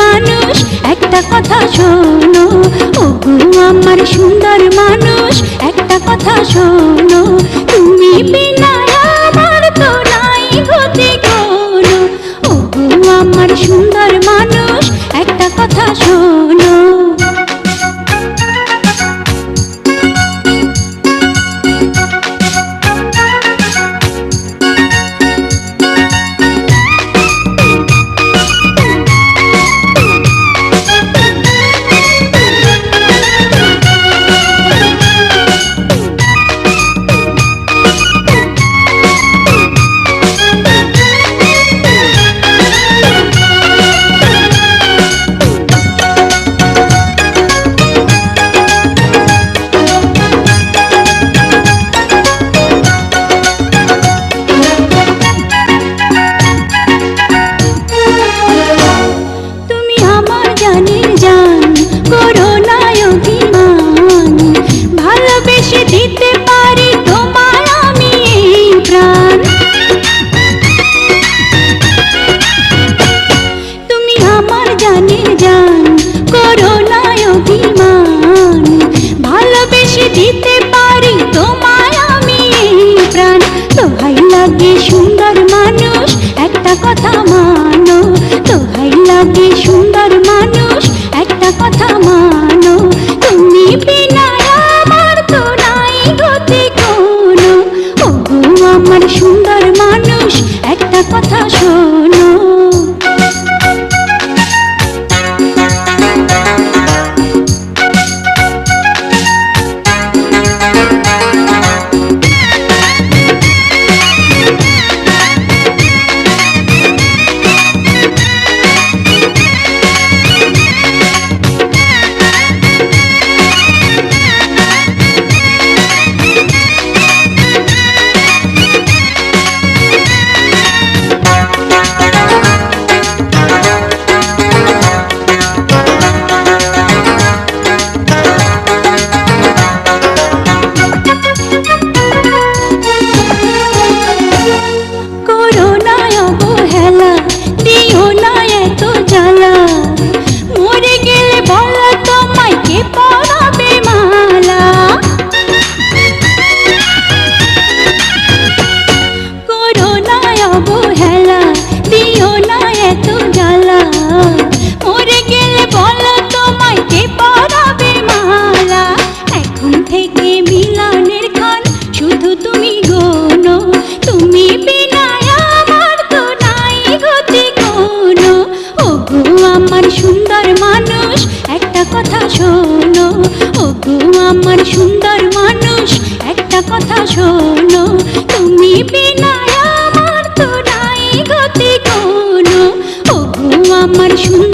মানুষ একটা কথা শোনো, ওগো আমার সুন্দর মানুষ একটা কথা শোনো, তুমি বিনা আমার তো নাই গতি কোনো। ওগো আমার সুন্দর মানুষ একটা কথা শোনো। দিতে পারি তোমায় আমি প্রাণ, দোহাই লাগে সুন্দর মানুষ একটা কথা মানো, দোহাই লাগে সুন্দর মানুষ একটা কথা মানো, তুমি বিনা আমার তো নাই গতি কোনো। ওগো আমার সুন্দর মানুষ একটা কথা শোনো। সুন্দর মানুষ একটা কথা শোনো, ওগো আমার সুন্দর মানুষ একটা কথা শোনো, তুমি বিনা আমার তো নাই গতি কোনো। ওগো আমার সুন্দর